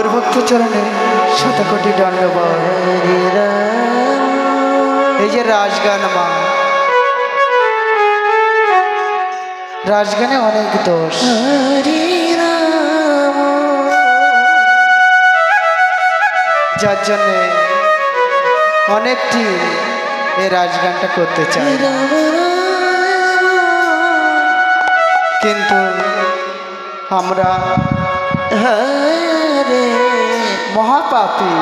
গৌরভক্ত চরণে শতকোটি দণ্ডবত। এই যে রাজগান মা, রাজগানে অনেক দোষ, যার জন্যে অনেকটি এই রাজগানটা করতে চাই, কিন্তু আমরা মহাপাপী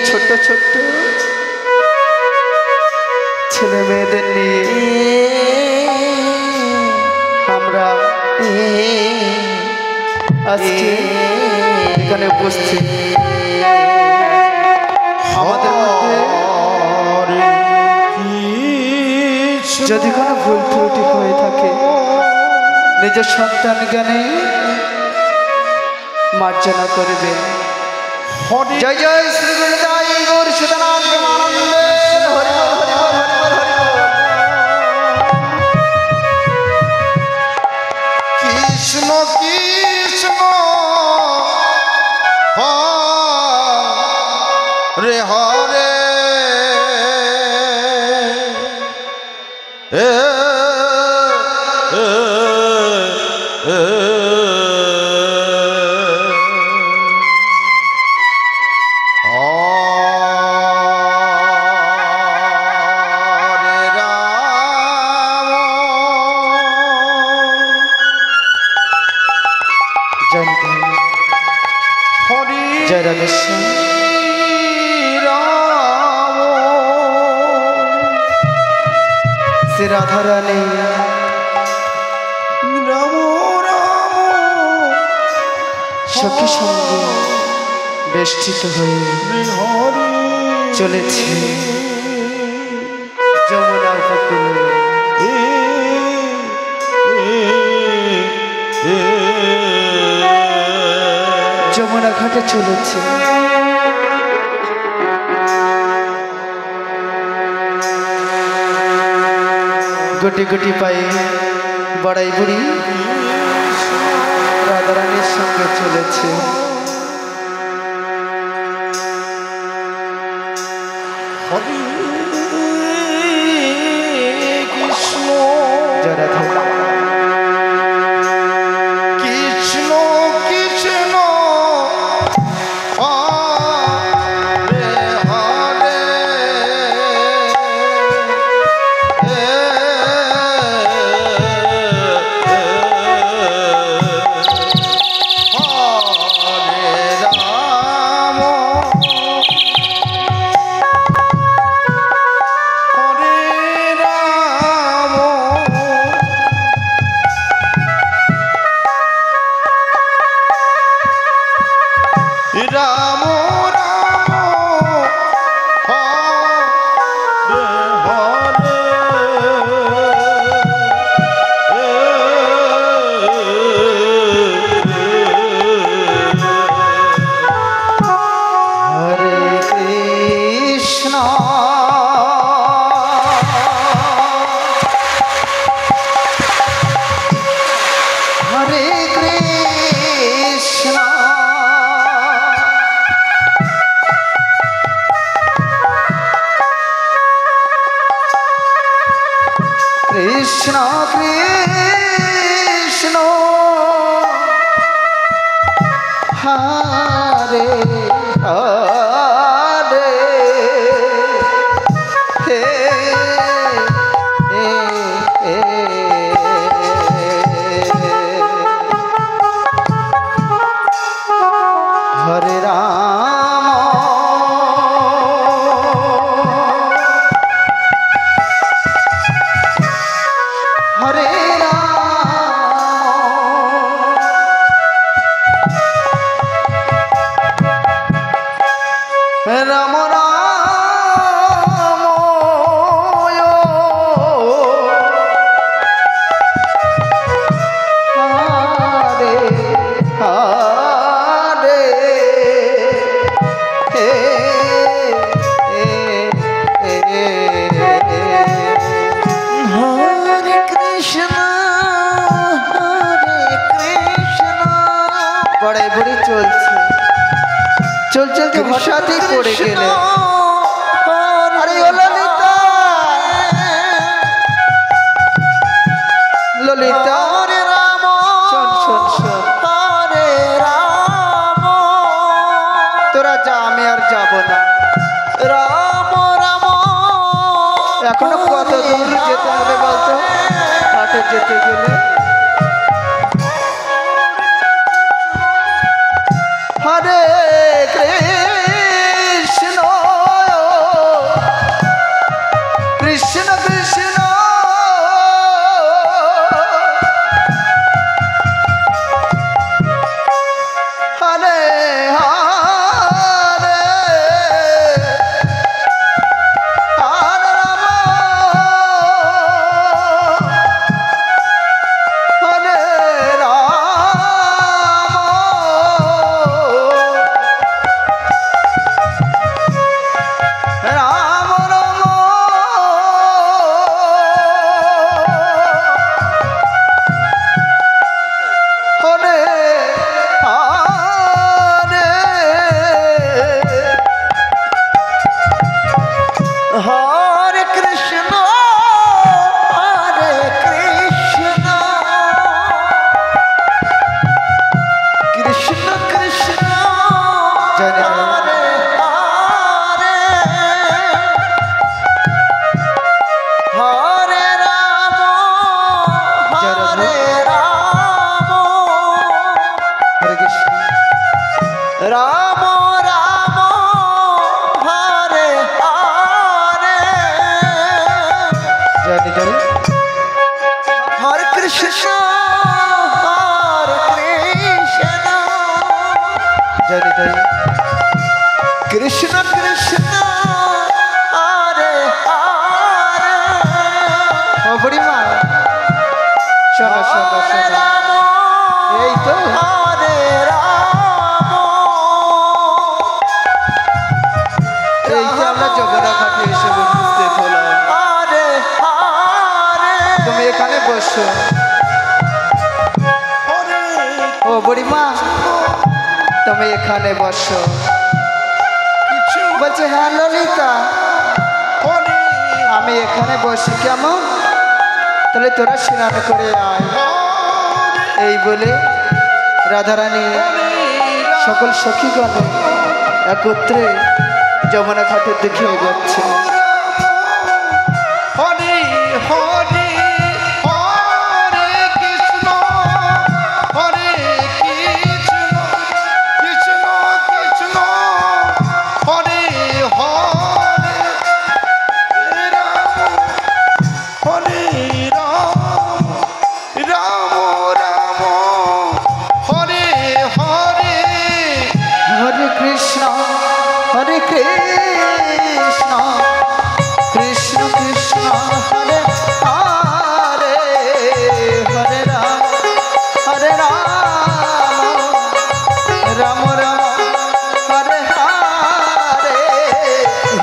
ছোট্ট ছোট্ট ছেলে মেয়েদের নিয়ে আমরা আজকে এখানে উপস্থিত। আমাদের মধ্যে যদি কোনো ভুল ত্রুটি হয়ে থাকে নিজের সন্তান জ্ঞানে মার্জনা করবেন। জয় জয় শ্রী গুরুদাই গৌর সুতনাথ প্রেমানন্দে হরি বল হরি বল হরি বল হরি বল। কৃষ্ণ কৃষ্ণ হরে হরে জয় রাধেশ্যাম। শ্রী রাধারানী সখী সঙ্গে বেষ্টিত হয়ে চলেছে যমুনা উপকূলে। যমুনা ঘাটে চলেছে গুটি গুটি পায়ে বড়াই বুড়ি রাধারানীর সঙ্গে চলেছে। হরে কৃষ্ণ জয় রাধা। কৃষ্ণ কৃষ্ণ হরে হরে কৃষ্ণ কৃষ্ণ হরে হরে হে হরে রাম হরে রাম রাম হরে হরে হরে কৃষ্ণ গড়াই ভরি চলছে, চল চলতে হঠাৎই পড়ে গেলে। আরে ও ললিতা, ললিতা শোন শোন শোন, তোরা যা, আমি আর যাবো না। এখনো কত দূর যেতে হবে বলতো হাটে যেতে গেলে? হরে কৃষ্ণ কৃষ্ণ কৃষ্ণ হরে হরে হরে রাম হরে রাম রাম রাম হরে হরে কৃষ্ণ হরে কৃষ্ণ কৃষ্ণ কৃষ্ণ হরে হরে হরে রাম হরে রাম হরে কৃষ্ণ রাম রাম হরে হরে জয় নিতাই হরে কৃষ্ণ হরে কৃষ্ণ জয় নিতাই কৃষ্ণ কৃষ্ণ হরে হরে ও বুড়িমা শোনো শোনো শোনো, এই তো হরে রাম, এই তো আমরা যমুনা ঘাটে এসে উপস্থিত হলাম। তুমি এখানে বসো। ও বুড়িমা তুমি এখানে বসো। বলছে হ্যাঁ ললিতা, আমি এখানে বসি কেমন? তাহলে তোরা স্নান করে আয়। এই বলে রাধারানী সকল সখীগণ একত্রে যমুনা ঘাটের দিকে এগোচ্ছে। হরে হরে হরে কৃষ্ণ হরে কৃষ্ণ কৃষ্ণ কৃষ্ণ হরে হরে রাম হরে রাম রাম রাম হরে হরে হরে কৃষ্ণ হরে কৃষ্ণ কৃষ্ণ কৃষ্ণ হরে হরে হরে রাম হরে রাম রাম রাম হরে হরে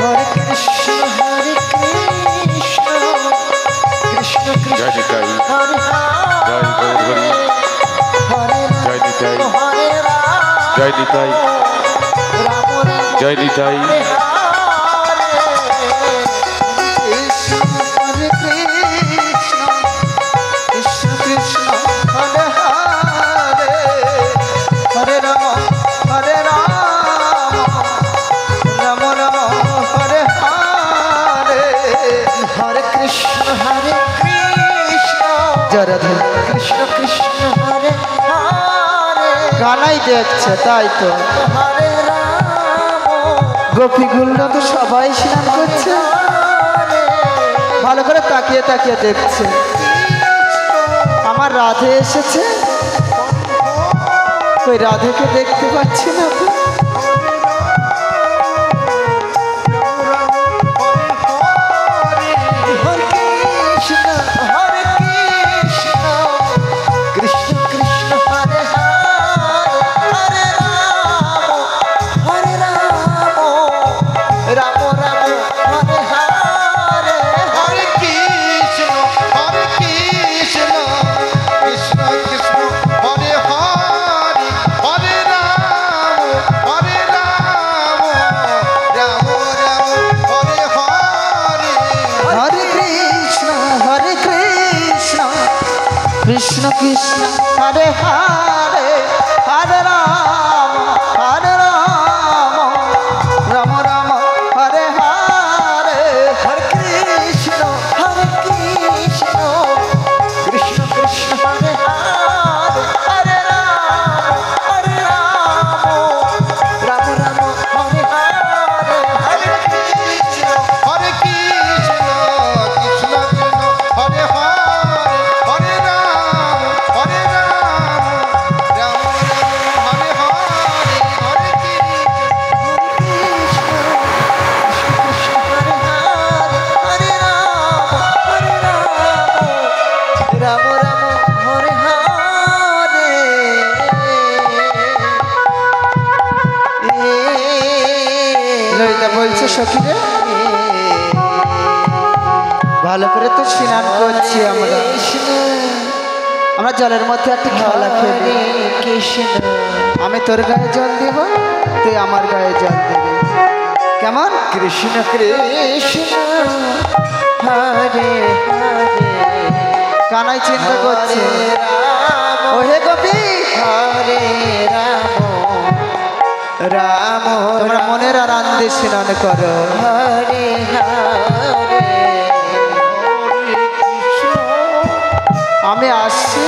হরে কৃষ্ণ হরে কৃষ্ণ কৃষ্ণ কৃষ্ণ হরে হরে হরে রাম হরে রাম জয় নিতাই, রাম রাম জয় নিতাই। রাধে কৃষ্ণ কৃষ্ণ হরে হরে গানাই দেখছে তাই তো হরে রাম গোপীগুলো তো সবাই স্নান করছে ভালো করে তাকিয়ে তাকিয়ে দেখছে আমার রাধে এসেছে ওই রাধেকে দেখতে পাচ্ছি না তো কৃষ্ণ কৃষ্ণ হরে হরে হরে কৃষ্ণ কৃষ্ণ হরে হরে হরে রাম রাম রাম হরে হরে হরে কৃষ্ণ কৃষ্ণ কৃষ্ণ হরে হরে হরে রাম রাম রাম হরে হরে হরে কৃষ্ণ হরে কৃষ্ণ কৃষ্ণ কৃষ্ণ হরে হরে হরে রাম রাম রাম হরে হরে হরে রাম রাম হরে হরে ললিতা বলছে সখীরে ভালো করে তো স্নান করছি আমরা জলের মধ্যে একটা খেলা খেলি কৃষ্ণ আমি তোর গায়ে জল দেব তুই আমার গায়ে জল দিবি কেমন কৃষ্ণ কৃষ্ণ হরে হরে কানাই চিন্তা করছে ও হে গোপী হরে রাম তোমরা মনের আর আনন্দে স্নান করো হরে হরে আমি আসছি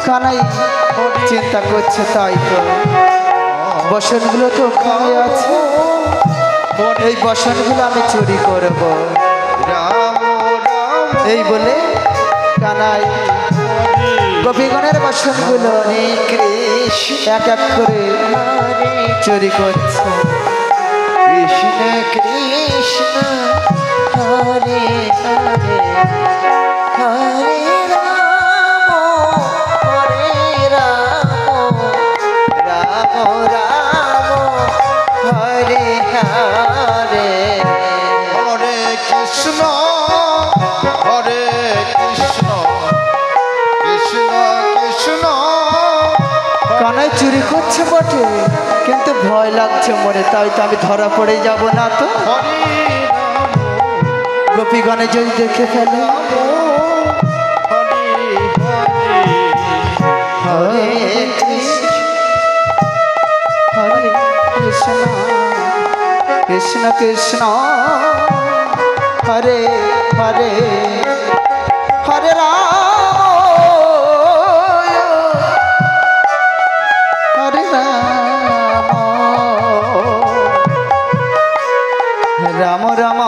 কানাই চিন্তা করছে তাই তো বসনগুলো তো ওখানে আছে এই বসনগুলো আমি চুরি করব এই বলে কানাই গোপীগণের বসনগুলো এক এক করে চুরি করছে কৃষ্ণ কৃষ্ণ হরে হরে হরে রাম রাম হরে হরে হরে কৃষ্ণ হরে কৃষ্ণ কৃষ্ণ কৃষ্ণ কানাই চুরি করছে বটে কিন্তু ভয় লাগছে মরে তাই তো আমি ধরা পড়ে যাব না তো হরে গোপীগণে যদি দেখে ফেলে হরে হরে কৃষ্ণ হরে কৃষ্ণ কৃষ্ণ কৃষ্ণ হরে হরে হরে হরে রাম রাম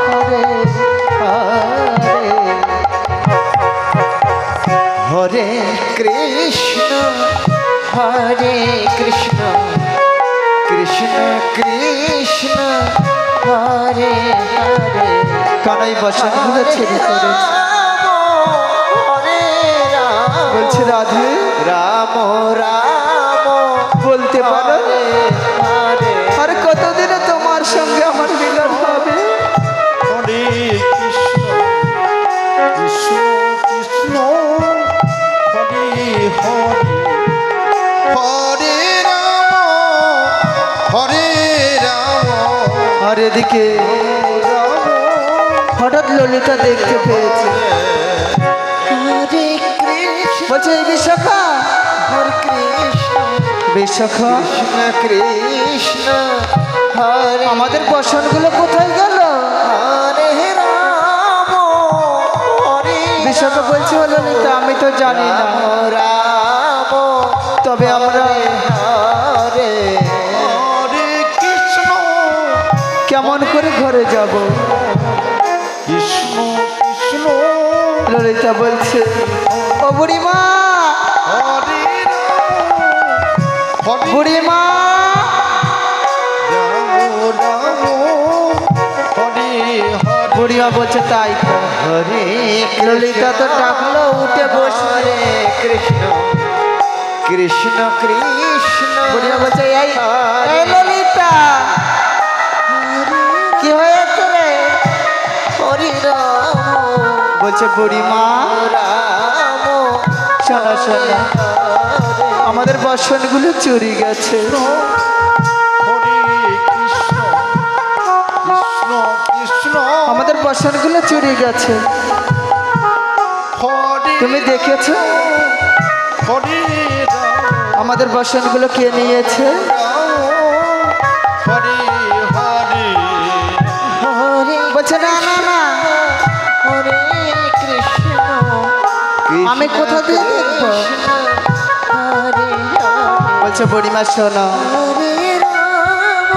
হরে হরে হরে কৃষ্ণ হরে কৃষ্ণ কৃষ্ণ কৃষ্ণ হরে হরে কানাই বসনগুলো ছেড়ে করেছে বলছে রাধে রাম রাম বলতে পারো আর কতদিনে তোমার সঙ্গে আমার মিলন হবে হরে কৃষ্ণ কৃষ্ণ কৃষ্ণ হরে হরে হরে রাম আর এদিকে হঠাৎ ললিতা দেখতে পেয়েছে বলছে এই বিশাখা বিশাখা কৃষ্ণ হরে আমাদের বসনগুলো কোথায় গেল বিশাখা বলছে ললিতা আমি তো জানি না তবে আমরা হরে কৃষ্ণ কেমন করে ঘরে যাব কৃষ্ণ কৃষ্ণ ললিতা বলছে ও বুড়িমা হরে হরে বুড়িমা বুড়িমা বলছে তাই তো হরে ললিতা তো ডাকলো উঠে বসে কৃষ্ণ কৃষ্ণ কৃষ্ণ বুড়িমা বলছে এই ললিতা কি হয়েছে রে হরি রাম বলছে বুড়িমা শোনো শোনো আমাদের বসনগুলো চুরি গেছে হরে কৃষ্ণ কৃষ্ণ কৃষ্ণ আমাদের বসনগুলো চুরি গেছে। হরে তুমি দেখেছো হরে আমাদের বসনগুলো কে নিয়েছে? হরে হরে হরে বলছে না না না, হরে কৃষ্ণ আমি কোথা দিয়ে দেখবো? হরে বলছে বুড়িমা শোনো, হরে রাম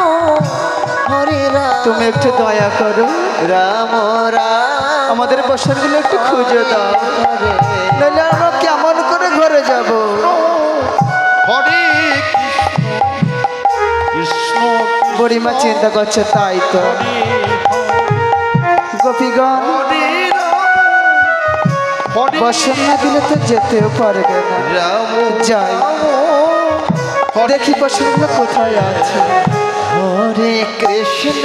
হরে রাম তুমি একটু দয়া করো, রাম রাম আমাদের বসনগুলো একটু খুঁজে দাও, হরে নাহলে আমরা কেমন করে ঘরে যাব? হরে কৃষ্ণ বুড়িমা চিন্তা করছে, তাই তো গোপীগণ বসন না দিলে তো যেতেও পারবে না। যাই দেখি বসনগুলো কোথায় আছে। হরে কৃষ্ণ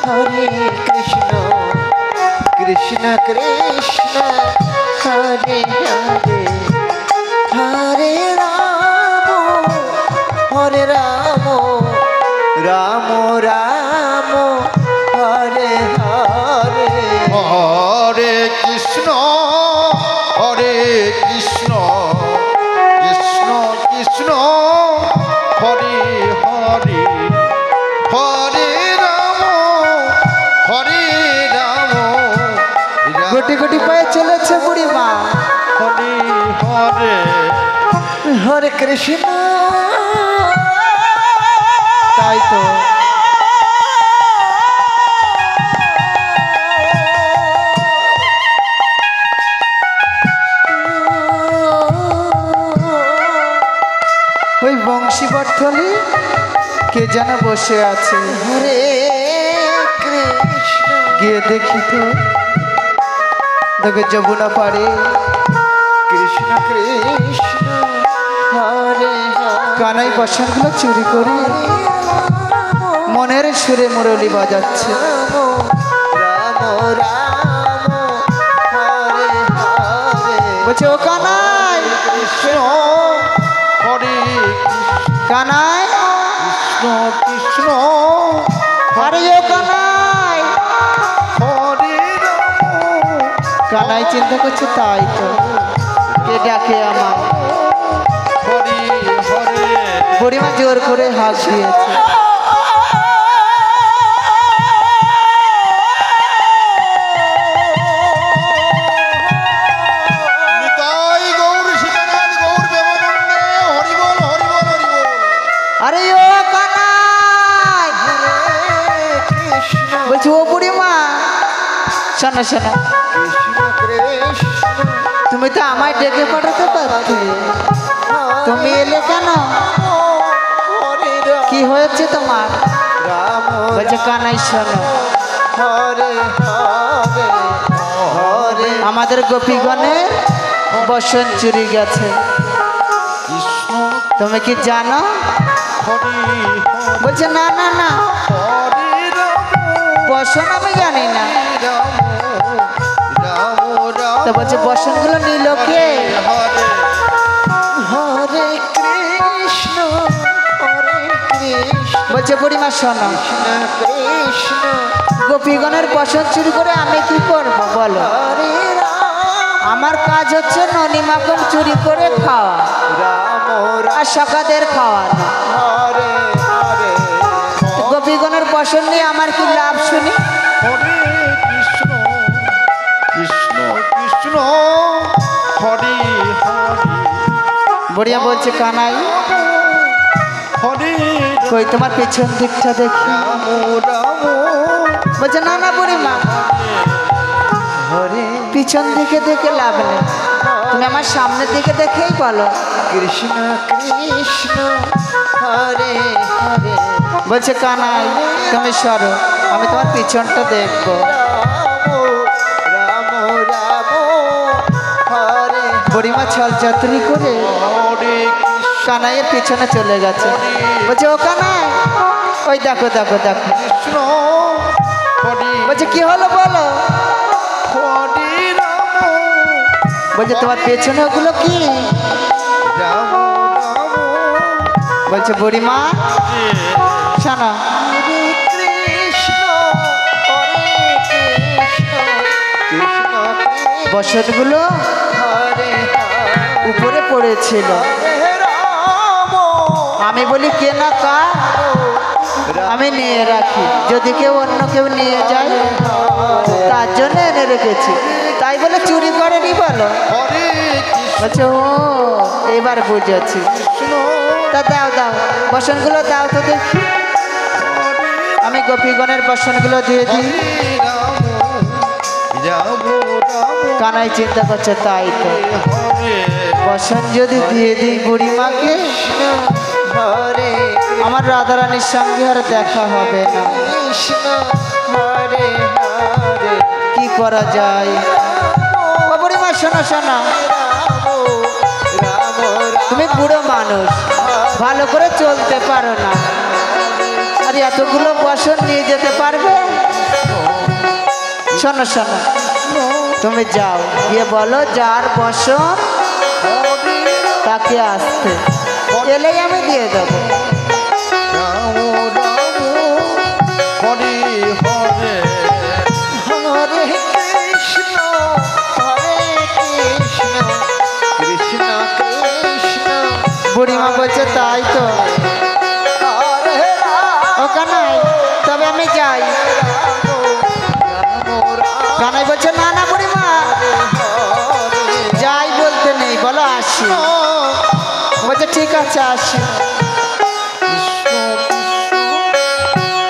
হরে কৃষ্ণ কৃষ্ণ কৃষ্ণ হরে হরে হরে রাম হরে রাম রাম রাম হরে হরে হরে কৃষ্ণ কৃষ্ণ কৃষ্ণ হরে হরে হরে রাম গুটি গুটি পায়ে চলেছে বুড়িমা। হরে হরে হরে কৃষ্ণ তাই তো ওই বংশীবর্ধনে কে যেন বসে আছে। হরে কৃষ্ণ গিয়ে দেখি তো, দেখো যমুনা পারে কৃষ্ণ কৃষ্ণ হরে হরে কানাই বসনগুলো চুরি করে মনের সুরে মুরলি বাজাচ্ছে। রাম রাম হরে হরে বলছে ও কানাই, কৃষ্ণ হরে কানাই, কৃষ্ণ আরে ও কানাই। হরে কানাই চিন্তা করছে, তাই তো কে ডাকে আমার? হরে হরে বুড়িমা জোর করে হাত দিয়েছে। নিতাই গৌর সীতানাথ গৌর প্রেমানন্দে হরি বল হরি বল হরি বল। আরে ও কানাই, কৃষ্ণ বলছি ও বুড়িমা শোনো শোনো, কৃষ্ণ কৃষ্ণ তুমি তো আমায় ডেকে পাঠাতে পারতে, তুমি এলে কেন? হরে রাম কি হয়েছে তোমার? রাম বলছে কানাই শোনো, হরে হরে হরে আমাদের গোপীগণের বসন চুরি গেছে, কৃষ্ণ তুমি কি জানো? হরে বলছে না না না, হরে রাম বসন আমি জানি না। রাম রাম রাম তো বলছে বসনগুলো নিল কে? হরে হরে কৃষ্ণ হরে কৃষ্ণ বলছে বুড়িমা শোনো, কৃষ্ণ গোপীগণের বসন চুরি করে আমি কি করব বলো? হরে রাম আমার কাজ হচ্ছে ননি মাখন চুরি করে খাওয়া রাম আর সকাদের খাওয়ানো। হরে হরে তো গোপীগণের বসন নিয়ে আমার কি লাভ শুনি? হরে কৃষ্ণ কৃষ্ণ কৃষ্ণ হরে হরে বুড়িয়া বলছে কানাই, হরে কই তোমার পেছন দিকটা দেখি। রাম রাম বলছে না না বুড়িমা, হরে পিছন দিকে দেখে লাভ নেই, তুমি আমার সামনের দিকে দেখেই বলো। কৃষ্ণ কৃষ্ণ হরে হরে বলছে কানাই তুমি সরো, আমি তোমার পিছনটা দেখবো। রাম রাম হরে বুড়িমা ছল যাত্রী করে হরে কানাইয়ের পিছনে চলে গেছে। বলছে ও কানাই, ওই দেখো দেখো দেখো। কৃষ্ণ হরে বলছে কি হলো বলো? হরে রাম বলছে তোমার পেছনে ওগুলো কি? রাম রাম বলছে বুড়িমা শোনো, হরে কৃষ্ণ হরে কৃষ্ণ বসনগুলো হরে উপরে পড়েছিল। হরে রাম আমি বলি কে না কা আমি নিয়ে রাখি, যদি কেউ অন্য কেউ নিয়ে যায় তার জন্য এনে রেখেছি। তাই বলে চুরি করেনি বলো? হরে বলছে ও এবার বুঝেছি। কৃষ্ণ তা দাও দাও বসনগুলো দাও তো দেখি। আমি গোপীগণের বসনগুলো দিয়ে দিই। রাম রাম রাম কানাই চিন্তা করছে তাই তো, হরে বসন যদি দিয়ে দিই বুড়িমাকে হরে আমার রাধারানীর সঙ্গে আর দেখা হবে না। কৃষ্ণ হরে হরে কি করা যায়? ও বুড়িমা শোনো শোনো, রাম রাম তুমি বুড়ো মানুষ, ভালো করে চলতে পারো না, আর এতগুলো বসন নিয়ে যেতে পারবে? শোনো শোনো, তুমি যাও গিয়ে বলো যার বসন তাকে আসতে, এলেই আমি দিয়ে দেবো। রাম রাম হরে হরে হরে কৃষ্ণ হরে কৃষ্ণ কৃষ্ণ কৃষ্ণ বুড়িমা বলছে তাই তো, হরে রাম ও কানাই তবে আমি যাই। কানাই বলছে না না বুড়িমা, যাই বলতে নেই, বলো আসি। বলছে ঠিক আছে আসি।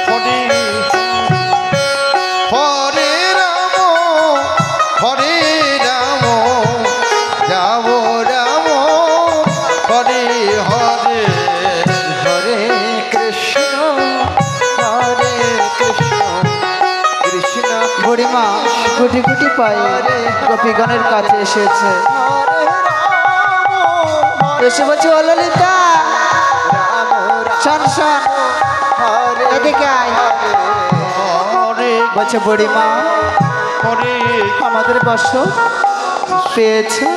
হরে হরে রাম হরে রাম রাম রাম হরে হরে হরে কৃষ্ণ হরে কৃষ্ণ কৃষ্ণ বুড়িমা গুটি গুটি পায়ে গোপীগণের কাছে এসেছে, হরে রাম এসে বলছে ও ললিতা রাম শোন শোন হরে এদিকে আয়। হরে বলছে বুড়িমা হরে আমাদের বসন পেয়েছে?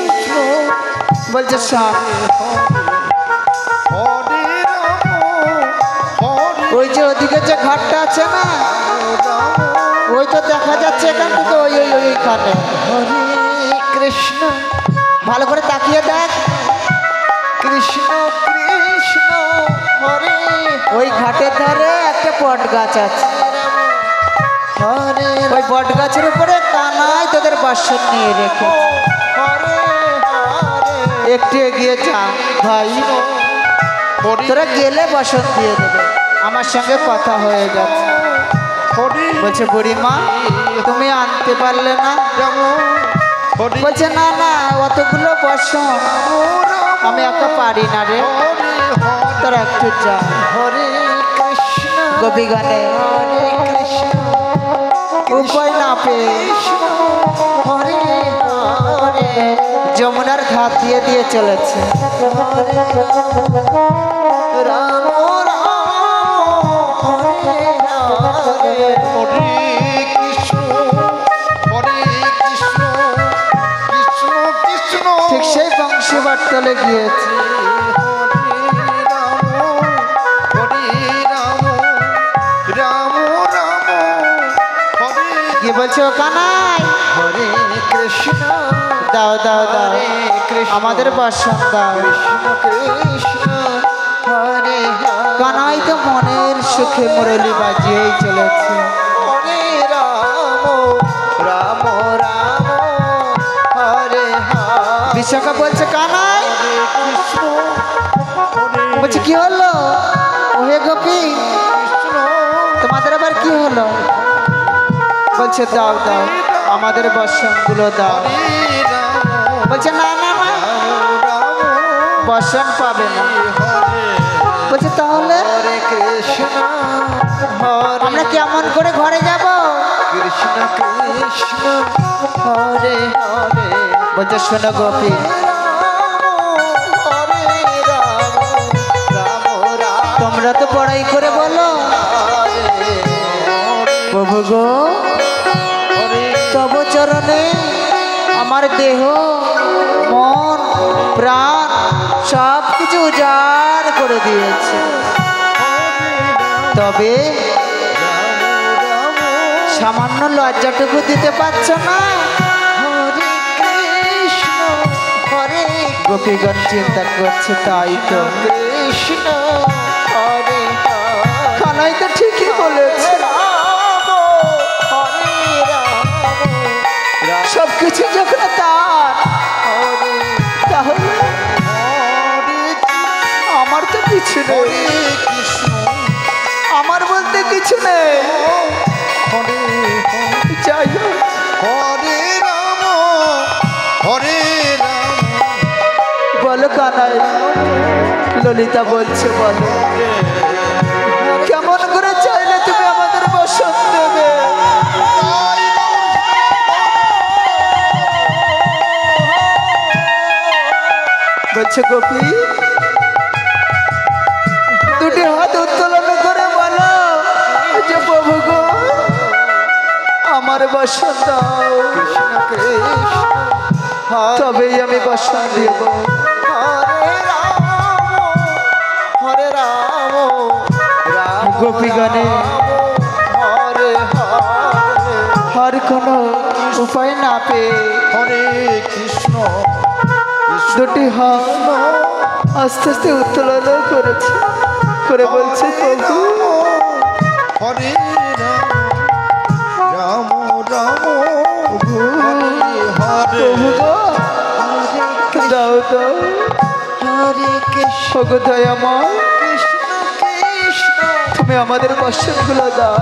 বলছে শোন, হরে রাম হরে ওই যে ওদিকে যে ঘাটটা আছে না, ওই তো দেখা যাচ্ছে এখান থেকে, ওই ওই ওইখানে। হরে কৃষ্ণ ভালো করে তাকিয়ে দেখ, কৃষ্ণ কৃষ্ণ হরে ওই ঘাটের ধারে একটা বট গাছ আছে, হরে ওই বট গাছের উপরে কানাই তোদের বসন নিয়ে রেখে। হরে হরে একটু এগিয়ে যা ভাই, হরে তোরা গেলে বসন দিয়ে দেবে। আমার সঙ্গে কথা হয়ে গেছে। হরে বলছে বুড়িমা তুমি আনতে পারলে না? রাম হরে বলছে না না অতগুলো বসন আমি একা পারি না রে, হরে হরে তোরা একটু যা। হরে কৃষ্ণ গোপী গানে হরে কৃষ্ণ উপায় না পেয়ে হরে হরে যমুনার ঘাট দিয়ে দিয়ে চলেছে। রাম রাম হরে হরে হরে কৃষ্ণ হরে কৃষ্ণ কৃষ্ণ কৃষ্ণ ঠিক সেই বংশীবাট তলে গিয়েছে। হরে রাম রাম রাম হরে কি বলছে ও কানাই হরে কৃষ্ণ দাও দাও দাও হরে কৃষ্ণ আমাদের বসন দাও। কৃষ্ণ কৃষ্ণ হরে হরে কানাই তো মনের সুখে মুরলি বাজিয়েই চলেছে। হরে রাম রাম রাম হরে হরে বিশাখা বলছে কানাই, কৃষ্ণ হরে বলছে কি হলো? ওহে গোপী কৃষ্ণ তোমাদের আবার কি হলো? বলছে দাও দাও আমাদের বসনগুলো দাও। হরে রাম বলছে না না না রাম বসন পাবে না। হরে বলছে তাহলে হরে কৃষ্ণ হরে আমরা কেমন করে ঘরে যাব? কৃষ্ণ কৃষ্ণ হরে হরে বলছে শোনো গোপী, হরে রাম রাম রাম তোমরা তো বড়াই করে বলো হরে প্রভু গো তব চরণে আমার দেহ মন প্রাণ সব কিছু উজাড় করে দিয়েছে, তবে সামান্য লজ্জাটুকু দিতে পারছো না? হরে গোপীগণ চিন্তা করছে তাই তো কৃষ্ণ হরে হরে কানাই তো ঠিকই বলেছে সবকিছু যখন তার তাহলে আমার তো কিছু নেই আমার বলতে কিছু নেই যাই হোক বলো কানাই ললিতা বলছে বলো কেমন করে চাইলে তুমি আমাদের বসন দেবে বলছে গোপী দুটি হাত উত্তোলন করে বলো যে প্রভু গো আমার বসন দাও তবেই আমি বসন দেব হরে রাম রাম গোপীগণে হরে হরে আর কোনো উপায় না পেয়ে হরে কৃষ্ণ দুটি হাত আস্তে আস্তে উত্তোলন করেছে করে বলছে প্রভু হরে রাম রাম প্রভু হরে গো, দাও দাও হরে কৃষ্ণ ওগো দয়াময় কৃষ্ণ কৃষ্ণ তুমি আমাদের বর্ষণগুলো দাও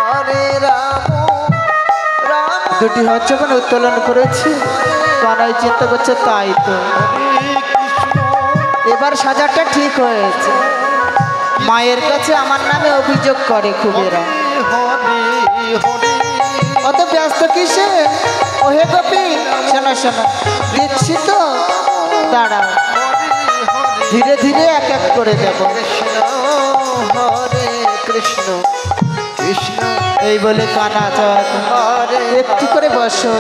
হরে রাম রাম দুটি হাত যখন উত্তোলন করেছে কানাই চিন্তা করছে তাই তো এবার সাজাটা ঠিক হয়েছে মায়ের কাছে আমার নামে অভিযোগ করে খুবেরা অত ব্যস্ত কিসে ওহে গোপী শোনো শোনো দিচ্ছি তো দাঁড়াও ধীরে ধীরে এক এক করে দেব হরে কৃষ্ণ কৃষ্ণ এই বলে কানা একটু করে বসো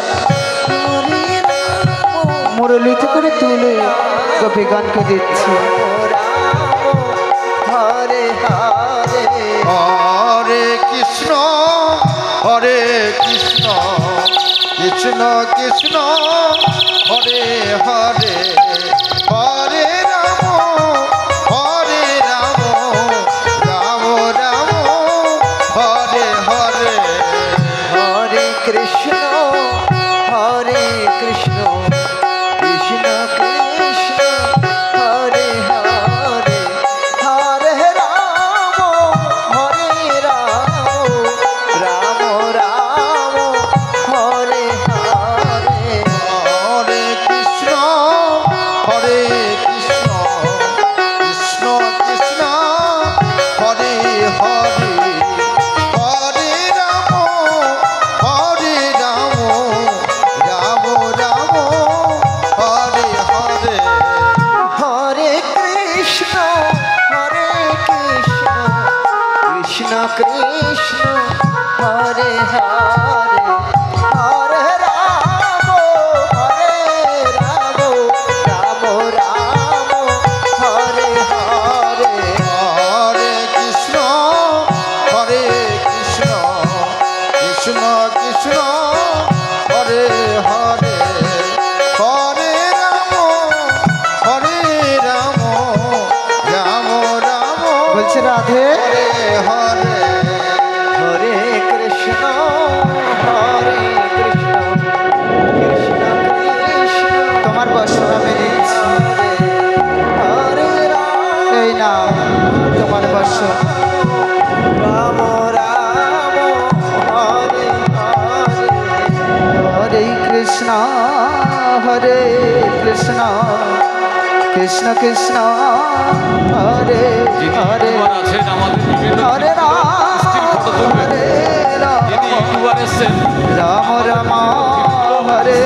হরে রাম মুরলিতে করে তুলে গোপীগণকে দিচ্ছি হরে হরে হরে কৃষ্ণ হরে কৃষ্ণ কৃষ্ণ কৃষ্ণ হরে হরে হরে রাম রাম রাম হরে হরে হরে কৃষ্ণ হরে কৃষ্ণ কৃষ্ণ কৃষ্ণ হরে হরে হরে রাম হরে রাম রাম রাম হরে হরে হরে কৃষ্ণ হরে কৃষ্ণ কৃষ্ণ কৃষ্ণ হরে হরে হরে রাম রাম রাম হরে হরে হরে কৃষ্ণ হরে কৃষ্ণ কৃষ্ণ কৃষ্ণ হরে হরে হরে রাম রাম রাম হরে হরে হরে কৃষ্ণ হরে কৃষ্ণ কৃষ্ণ কৃষ্ণ হরে হরে হরে রাম রাম রাম বলছে রাধে হরে হরে কৃষ্ণ হরে কৃষ্ণ কৃষ্ণ কৃষ্ণ তোমার বর্ষণ আমি দিচ্ছি হরে রাম এই না তোমার বর্ষণ রাম রাম হরে হরে হরে কৃষ্ণ হরে কৃষ্ণ কৃষ্ণ কৃষ্ণ হরে হরে ইউটিউবার আছেন আমাদের বিভিন্ন হরে রাম দৃষ্টির ফটো তুলবেন। হরে রাম যিনি ইউটিউবার এসেছেন রাম রাম হরে